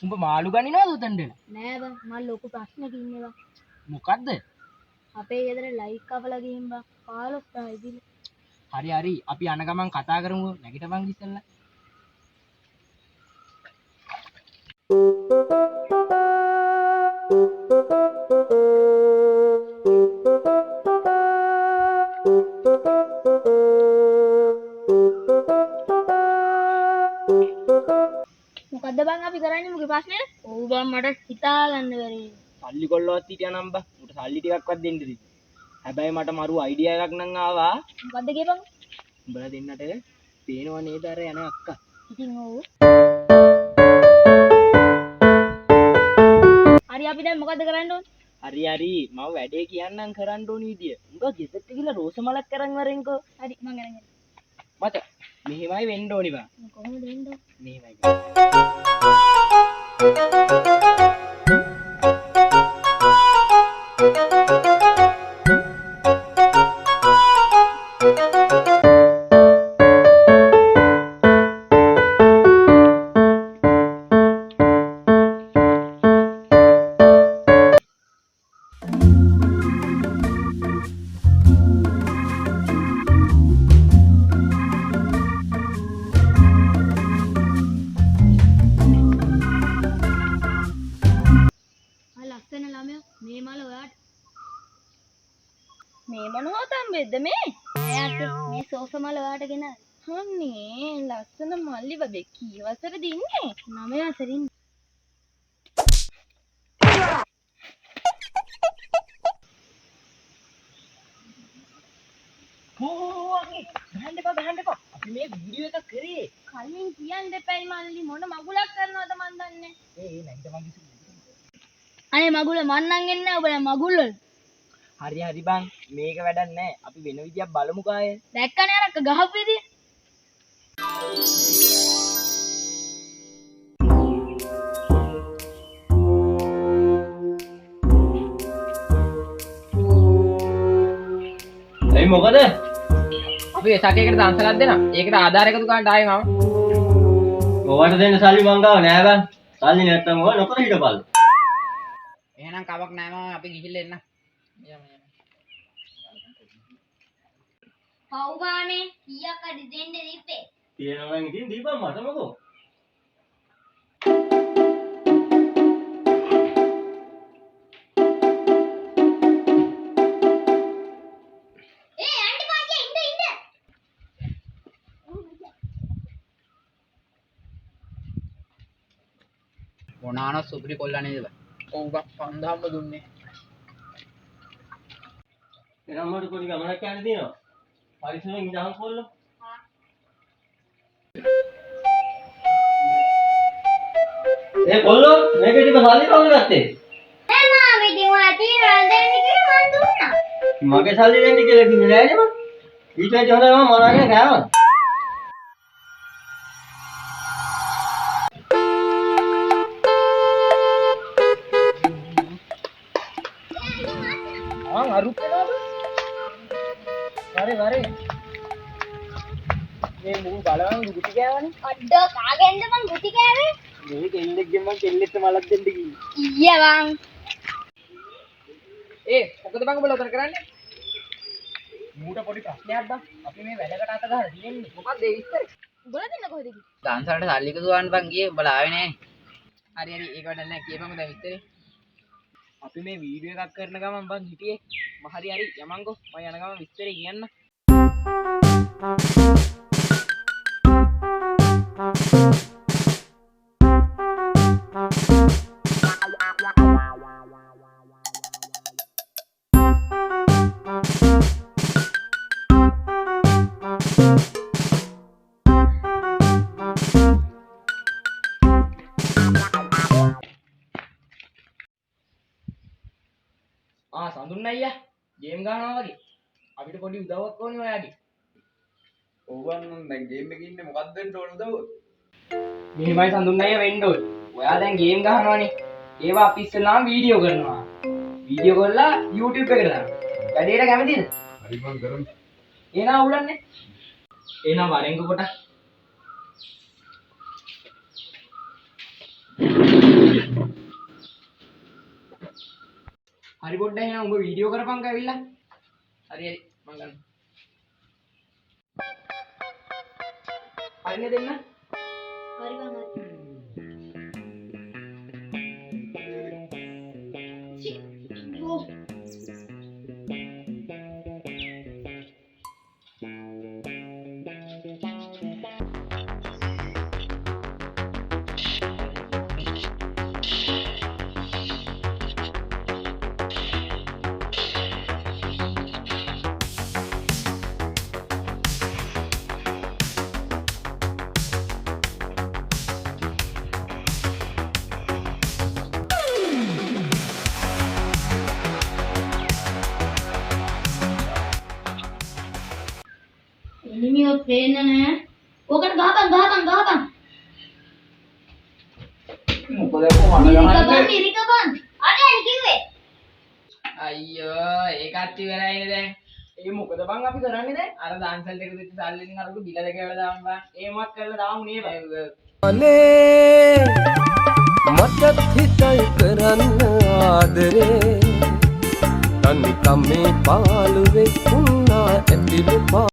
උඹ මාළු ගනිනවද උතන්ද? නෑ බං මම ලොකු ප්‍රශ්නයක් ඉන්නවා. මොකද්ද? අපේ ගෙදර ලයිට් කපලා ගිහින් බං 15000 ඉදිරි. හරි හරි අපි අන ගමන් කතා කරමු. නැගිටපන් ඉස්සෙල්ලා. මොකද්ද බං අපි කරන්නේ මුගේ ප්‍රශ්නේ? ඔව් බං මට හිතා ගන්න බැරි. සල්ලි කොල්ලවත් හිටියානම් බා. උට සල්ලි ටිකක්වත් දෙන්න දෙන්න. හැබැයි මට මරු අයිඩියා එකක් නම් ආවා. මොකද්ද කියපන්? උඹලා දෙන්නට පේනව නේද අර යන අක්කා? ඉතින් ඔව්. හරි අපි දැන් මොකද්ද කරන්න ඕන? හරි හරි මම වැඩේ කියන්නම් කරන්න ඕන විදිය. උඹ ගෙදරට ගිහලා රෝස මලක් අරන් වරෙන්කෝ. හරි මං අරන් එන්න. මත මෙහෙමයි වෙන්න ඕනි බා. කොහොමද වෙන්නේ? මෙහෙමයි. ලස්සන ළමයා මේ මල ඔයාට මේ මොනවා තම්බෙද්ද මේ? මේ සෝස මල ඔයාට ගෙනා. හන්නේ ලස්සන මල්ලි බබේ කී වසරද ඉන්නේ? 9 වසරින්. ගහන්න එපා. අපි මේ වීඩියෝ එකක් කරේ. කලින් කියන්න දෙපැයි මල්ලි මොන මගුලක් කරනවද මන් දන්නේ. නැගිටපන් ඉස්සෙල්ලා. අනේ මගුල මන් නම් එන්නේ නැහැ ඔබලා මගුල් වල. හරි බං මේක වැඩක් නැහැ. අපි වෙන විදියක් බලමු කාය. දැක්කනේ අර ගහපු විදිය. එයි මොකද? අපි එසකේකට දන්සලක් දෙනවා. ඒකට ආධාර එකතු ගන්නට ආයේ මම. ඔයාට දෙන්න සල්ලි මං ගාව නෑ බං. සල්ලි නැත්තම් ඔයා නොකර හිටපල්. එහෙනම් කවක් නැහැ මම අපි ගිහිල්ලා එන්න. පව්ගානේ කීයක් අඩි දෙන්න දීපේ. තියෙනවා නම් ඉතින් දීපන් මට මොකෝ. මොනාන සුපිරි කොල්ලා නේද බං? ඔව් බං 5000ම දුන්නේ. එනම් මට පොඩි ගමනක් යන්න තියෙනවා. පරිස්සමෙන් ඉඳන් කොල්ලෝ. ඒ කොල්ලෝ මේකේ තිබ්බ සල්ලි කවුද ගත්තේ? මගේ සල්ලි දෙන්න කියලා කිව්වේ නෑනේ මං. ඊට වැඩි හොඳයි මම මොනවාගෙන කෑවා. අරුත් වෙනවද? වරේ. මේ මූ බලවන් ගුටි කෑවනේ. අඩෝ කාගෙන්ද මං ගුටි කෑවේ? මේ කෙල්ලෙක්ගෙන් මං කෙල්ලෙක්ට මලක් දෙන්න කිව්වේ. ඊයේ බං. මොකද බං ඔබලා උතර කරන්නේ? මූට පොඩි ප්‍රශ්නයක් බං. අපි මේ වැඩකට අත ගහලා තියෙන්නේ. මොකක්ද ඒ විස්තරේ? උඹලා දෙන්න කොහෙද ගියේ? දන්සලට සල්ලි කතු ගන්න බං ගියේ උඹලා ආවේ නෑනේ. හරි ඒක වැඩක් නෑ කියපන්කෝ දැන් විස්තරේ. අපි මේ වීඩියෝ එකක් කරන ගමන් බං හිටියේ. හරි යමන්කෝ මම යන ගමන් විස්තරේ කියන්න. සඳුන් අයියා ගේම් ගහනවා වගේ. අපිට පොඩි උදව්වක් ඕනේ ඔයාගේ. ඕවන් දැන් ගේම් එකේ ඉන්නේ මොකක්ද වෙන්න ඕන උදව්ව? මෙහෙමයි සඳුන් අයියා වෙන්න ඕනේ. ඔයා දැන් ගේම් ගහනවානේ. ඒවා අපි ඉස්සෙල්ලාම වීඩියෝ කරනවා. වීඩියෝ කරලා YouTube එකට දානවා. වැඩේට කැමතිද? හරි මං කරමු. එහෙනම් උලන්නේ. එහෙනම් වරෙන්ක කොට. පොඩ්ඩක් එහෙනම් උඹ වීඩියෝ කරපන්කෝ ඇවිල්ලා. හරි හරි මං ගන්න. හරිනේ දෙන්න. හරි බං හරි. Oh. Ini pena na. Okan gahapang. මොකද කොහොමද Mirika bang. Ada yang kiwe. අයියෝ ඒකත් ඉවරයිනේ දැන්. ඒ මොකද බං අපි කරන්නේ දැන්? අර දාන්සල් එක දෙච්ච සල්ලින් අරපු බිල දෙක වල දාමු බං. ඒමත් කරලා දාමු නේ බං. අනේ මටත් හිතයි කරන්න ආදරේ තනි කමේ පාළුවේ උන්නා ඇතිලු